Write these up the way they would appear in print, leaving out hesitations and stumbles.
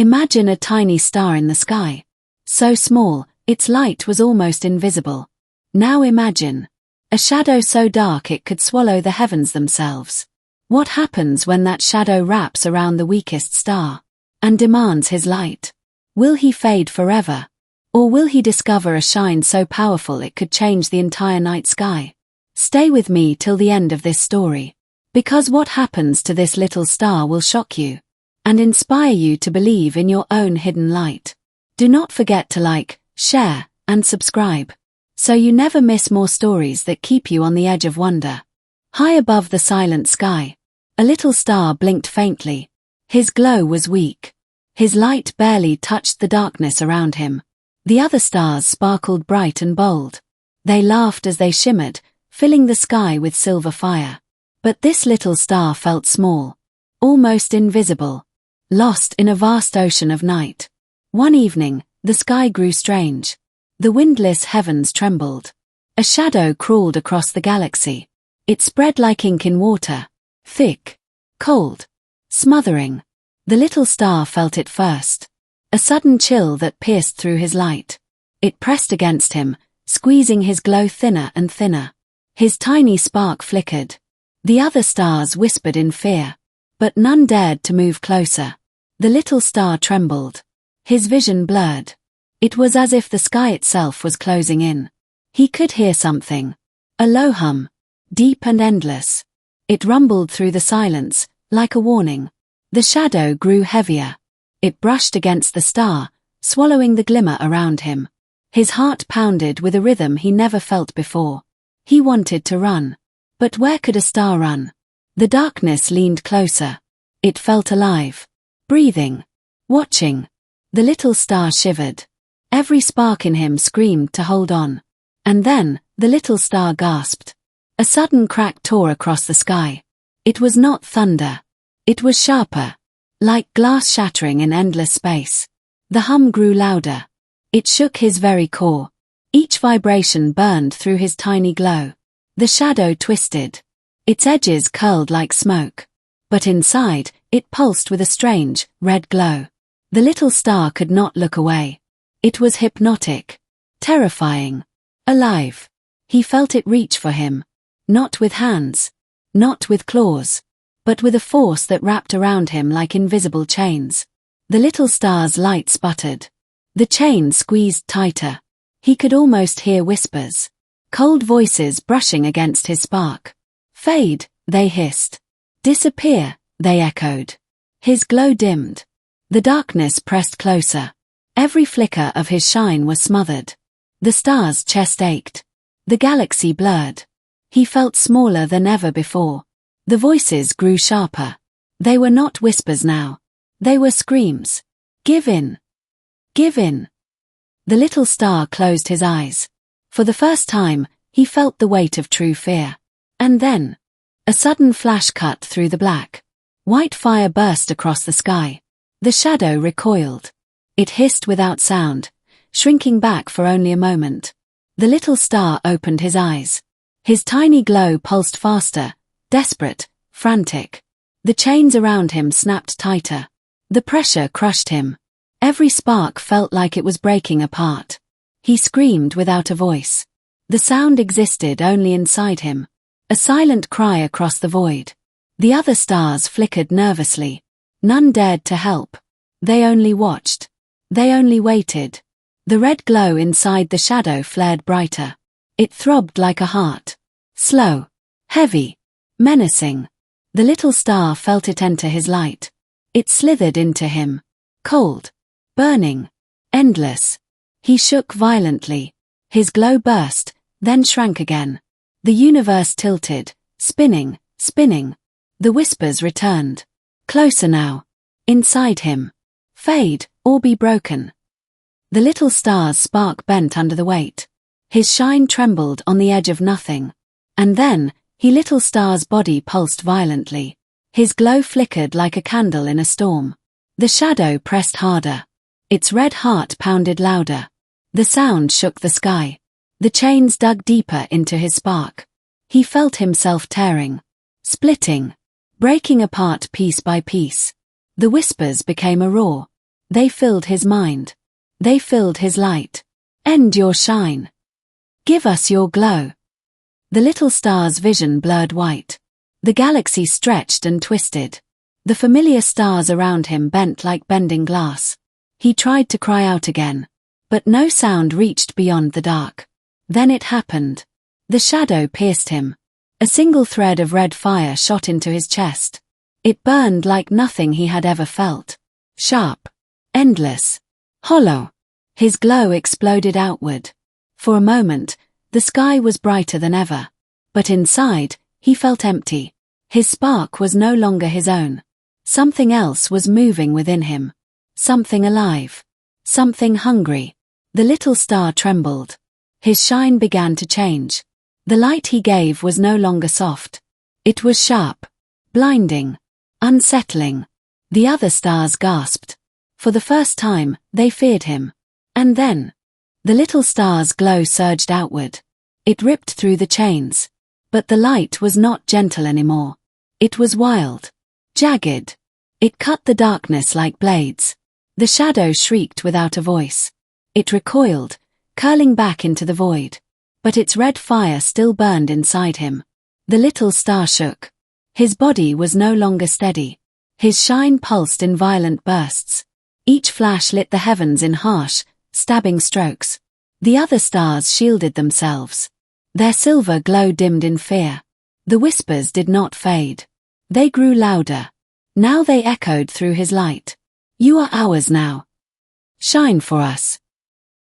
Imagine a tiny star in the sky. So small, its light was almost invisible. Now imagine a shadow so dark it could swallow the heavens themselves. What happens when that shadow wraps around the weakest star and demands his light? Will he fade forever? Or will he discover a shine so powerful it could change the entire night sky? Stay with me till the end of this story, because what happens to this little star will shock you and inspire you to believe in your own hidden light. Do not forget to like, share, and subscribe, so you never miss more stories that keep you on the edge of wonder. High above the silent sky, a little star blinked faintly. His glow was weak. His light barely touched the darkness around him. The other stars sparkled bright and bold. They laughed as they shimmered, filling the sky with silver fire. But this little star felt small, almost invisible, lost in a vast ocean of night. One evening, the sky grew strange. The windless heavens trembled. A shadow crawled across the galaxy. It spread like ink in water, thick, cold, smothering. The little star felt it first. A sudden chill that pierced through his light. It pressed against him, squeezing his glow thinner and thinner. His tiny spark flickered. The other stars whispered in fear, but none dared to move closer. The little star trembled. His vision blurred. It was as if the sky itself was closing in. He could hear something. A low hum, deep and endless. It rumbled through the silence, like a warning. The shadow grew heavier. It brushed against the star, swallowing the glimmer around him. His heart pounded with a rhythm he never felt before. He wanted to run. But where could a star run? The darkness leaned closer. It felt alive, breathing, watching. The little star shivered. Every spark in him screamed to hold on. And then, the little star gasped. A sudden crack tore across the sky. It was not thunder. It was sharper, like glass shattering in endless space. The hum grew louder. It shook his very core. Each vibration burned through his tiny glow. The shadow twisted. Its edges curled like smoke. But inside, it pulsed with a strange, red glow. The little star could not look away. It was hypnotic, terrifying, alive. He felt it reach for him. Not with hands, not with claws, but with a force that wrapped around him like invisible chains. The little star's light sputtered. The chain squeezed tighter. He could almost hear whispers. Cold voices brushing against his spark. Fade, they hissed. Disappear, they echoed. His glow dimmed. The darkness pressed closer. Every flicker of his shine was smothered. The star's chest ached. The galaxy blurred. He felt smaller than ever before. The voices grew sharper. They were not whispers now. They were screams. Give in. Give in. The little star closed his eyes. For the first time, he felt the weight of true fear. And then, a sudden flash cut through the black. White fire burst across the sky. The shadow recoiled. It hissed without sound, shrinking back for only a moment. The little star opened his eyes. His tiny glow pulsed faster, desperate, frantic. The chains around him snapped tighter. The pressure crushed him. Every spark felt like it was breaking apart. He screamed without a voice. The sound existed only inside him. A silent cry across the void. The other stars flickered nervously. None dared to help. They only watched. They only waited. The red glow inside the shadow flared brighter. It throbbed like a heart. Slow, heavy, menacing. The little star felt it enter his light. It slithered into him. Cold, burning, endless. He shook violently. His glow burst, then shrank again. The universe tilted, spinning, spinning. The whispers returned. Closer now. Inside him. Fade, or be broken. The little star's spark bent under the weight. His shine trembled on the edge of nothing. And then, little star's body pulsed violently. His glow flickered like a candle in a storm. The shadow pressed harder. Its red heart pounded louder. The sound shook the sky. The chains dug deeper into his spark. He felt himself tearing, splitting, breaking apart piece by piece. The whispers became a roar. They filled his mind. They filled his light. End your shine. Give us your glow. The little star's vision blurred white. The galaxy stretched and twisted. The familiar stars around him bent like bending glass. He tried to cry out again, but no sound reached beyond the dark. Then it happened. The shadow pierced him. A single thread of red fire shot into his chest. It burned like nothing he had ever felt. Sharp. Endless. Hollow. His glow exploded outward. For a moment, the sky was brighter than ever. But inside, he felt empty. His spark was no longer his own. Something else was moving within him. Something alive. Something hungry. The little star trembled. His shine began to change. The light he gave was no longer soft. It was sharp. Blinding. Unsettling. The other stars gasped. For the first time, they feared him. And then, the little star's glow surged outward. It ripped through the chains. But the light was not gentle anymore. It was wild. Jagged. It cut the darkness like blades. The shadow shrieked without a voice. It recoiled, curling back into the void. But its red fire still burned inside him. The little star shook. His body was no longer steady. His shine pulsed in violent bursts. Each flash lit the heavens in harsh, stabbing strokes. The other stars shielded themselves. Their silver glow dimmed in fear. The whispers did not fade. They grew louder. Now they echoed through his light. You are ours now. Shine for us.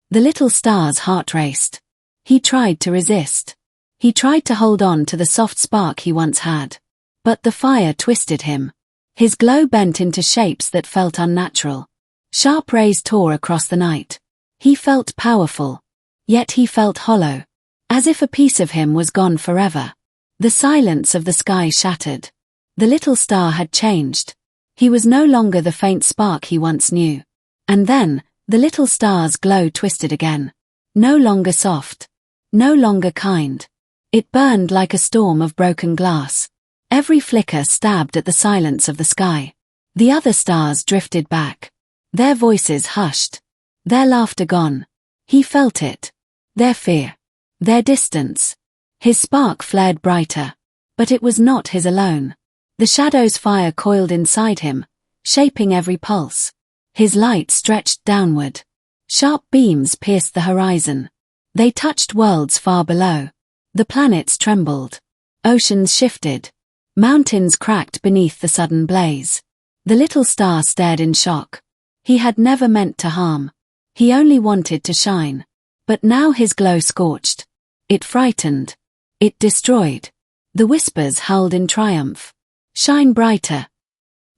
The little star's heart raced. He tried to resist. He tried to hold on to the soft spark he once had. But the fire twisted him. His glow bent into shapes that felt unnatural. Sharp rays tore across the night. He felt powerful. Yet he felt hollow. As if a piece of him was gone forever. The silence of the sky shattered. The little star had changed. He was no longer the faint spark he once knew. And then, the little star's glow twisted again. No longer soft. No longer kind. It burned like a storm of broken glass. Every flicker stabbed at the silence of the sky. The other stars drifted back. Their voices hushed. Their laughter gone. He felt it. Their fear. Their distance. His spark flared brighter. But it was not his alone. The shadow's fire coiled inside him, shaping every pulse. His light stretched downward. Sharp beams pierced the horizon. They touched worlds far below. The planets trembled. Oceans shifted. Mountains cracked beneath the sudden blaze. The little star stared in shock. He had never meant to harm. He only wanted to shine. But now his glow scorched. It frightened. It destroyed. The whispers howled in triumph. Shine brighter.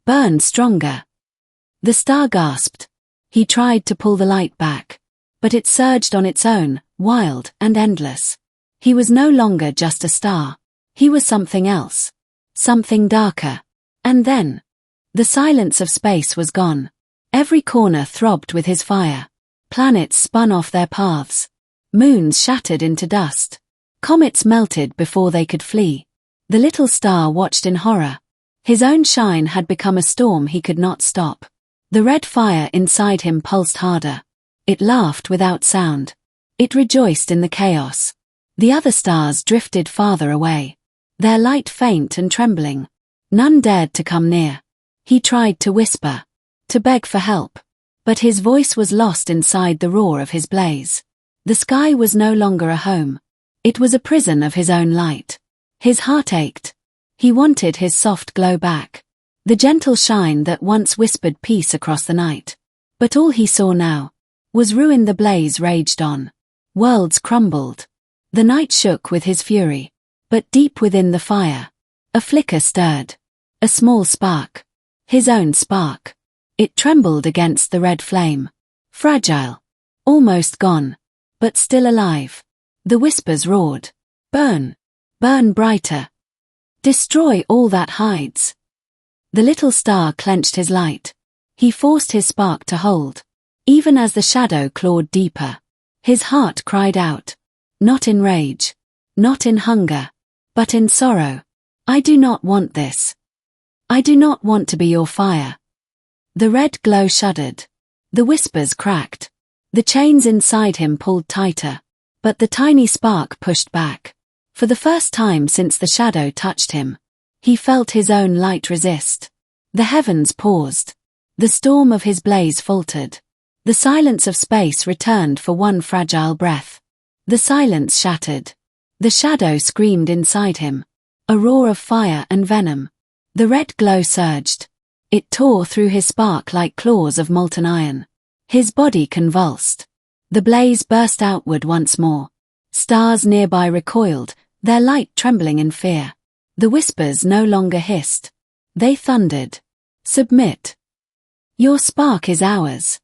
Burn stronger. The star gasped. He tried to pull the light back. But it surged on its own, wild and endless. He was no longer just a star. He was something else. Something darker. And then, the silence of space was gone. Every corner throbbed with his fire. Planets spun off their paths. Moons shattered into dust. Comets melted before they could flee. The little star watched in horror. His own shine had become a storm he could not stop. The red fire inside him pulsed harder. It laughed without sound. It rejoiced in the chaos. The other stars drifted farther away. Their light faint and trembling. None dared to come near. He tried to whisper. To beg for help. But his voice was lost inside the roar of his blaze. The sky was no longer a home. It was a prison of his own light. His heart ached. He wanted his soft glow back. The gentle shine that once whispered peace across the night. But all he saw now was ruin. The blaze raged on. Worlds crumbled. The night shook with his fury. But deep within the fire, a flicker stirred. A small spark. His own spark. It trembled against the red flame. Fragile. Almost gone. But still alive. The whispers roared. Burn. Burn brighter. Destroy all that hides. The little star clenched his light. He forced his spark to hold. Even as the shadow clawed deeper. His heart cried out. Not in rage. Not in hunger. But in sorrow. I do not want this. I do not want to be your fire. The red glow shuddered. The whispers cracked. The chains inside him pulled tighter. But the tiny spark pushed back. For the first time since the shadow touched him, he felt his own light resist. The heavens paused. The storm of his blaze faltered. The silence of space returned for one fragile breath. The silence shattered. The shadow screamed inside him. A roar of fire and venom. The red glow surged. It tore through his spark like claws of molten iron. His body convulsed. The blaze burst outward once more. Stars nearby recoiled, their light trembling in fear. The whispers no longer hissed. They thundered. Submit. Your spark is ours.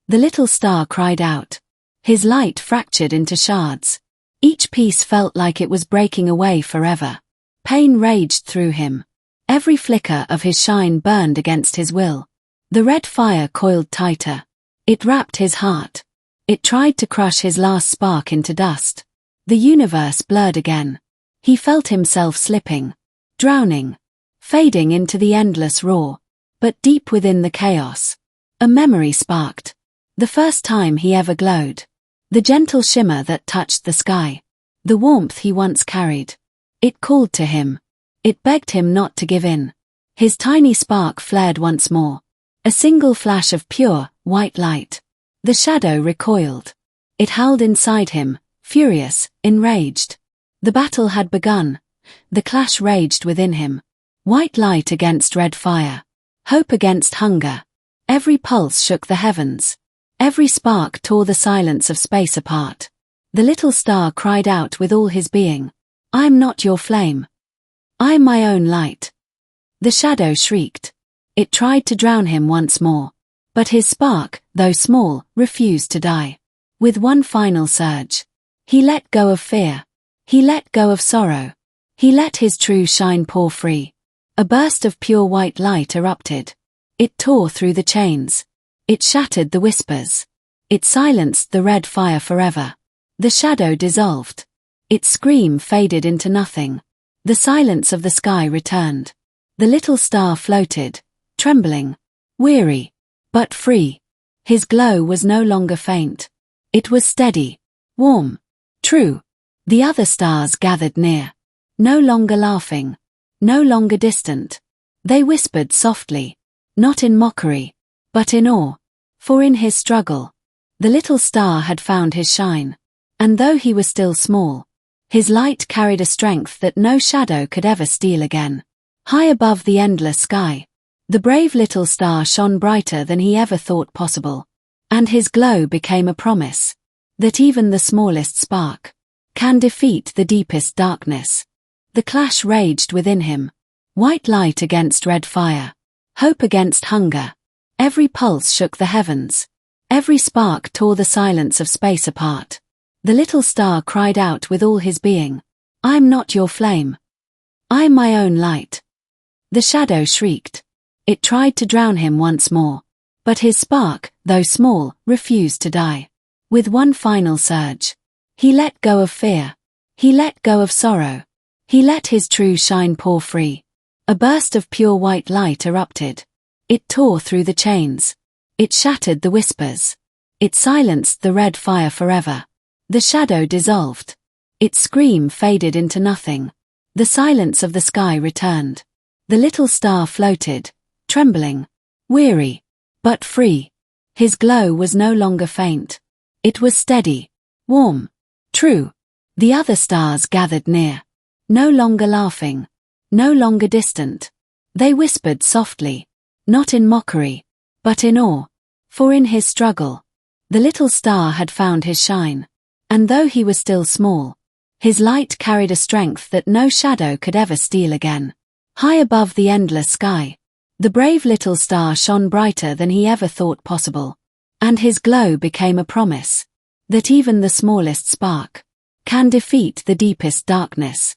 The little star cried out. His light fractured into shards. Each piece felt like it was breaking away forever. Pain raged through him. Every flicker of his shine burned against his will. The red fire coiled tighter. It wrapped his heart. It tried to crush his last spark into dust. The universe blurred again. He felt himself slipping, drowning, fading into the endless roar. But deep within the chaos, a memory sparked. The first time he ever glowed. The gentle shimmer that touched the sky. The warmth he once carried. It called to him. It begged him not to give in. His tiny spark flared once more. A single flash of pure, white light. The shadow recoiled. It howled inside him, furious, enraged. The battle had begun. The clash raged within him. White light against red fire. Hope against hunger. Every pulse shook the heavens. Every spark tore the silence of space apart. The little star cried out with all his being. I'm not your flame. I'm my own light. The shadow shrieked. It tried to drown him once more. But his spark, though small, refused to die. With one final surge, he let go of fear. He let go of sorrow. He let his true shine pour free. A burst of pure white light erupted. It tore through the chains. It shattered the whispers. It silenced the red fire forever. The shadow dissolved. Its scream faded into nothing. The silence of the sky returned. The little star floated, trembling, weary, but free. His glow was no longer faint. It was steady, warm, true. The other stars gathered near. No longer laughing. No longer distant. They whispered softly, not in mockery, but in awe. For in his struggle, the little star had found his shine. And though he was still small, his light carried a strength that no shadow could ever steal again. High above the endless sky, the brave little star shone brighter than he ever thought possible. And his glow became a promise that even the smallest spark can defeat the deepest darkness. The clash raged within him. White light against red fire. Hope against hunger. Every pulse shook the heavens. Every spark tore the silence of space apart. The little star cried out with all his being. I'm not your flame. I'm my own light. The shadow shrieked. It tried to drown him once more. But his spark, though small, refused to die. With one final surge, he let go of fear. He let go of sorrow. He let his true shine pour free. A burst of pure white light erupted. It tore through the chains. It shattered the whispers. It silenced the red fire forever. The shadow dissolved. Its scream faded into nothing. The silence of the sky returned. The little star floated, trembling, weary, but free. His glow was no longer faint. It was steady, warm, true. The other stars gathered near. No longer laughing. No longer distant. They whispered softly, not in mockery, but in awe. For in his struggle, the little star had found his shine. And though he was still small, his light carried a strength that no shadow could ever steal again. High above the endless sky, the brave little star shone brighter than he ever thought possible. And his glow became a promise that even the smallest spark can defeat the deepest darkness.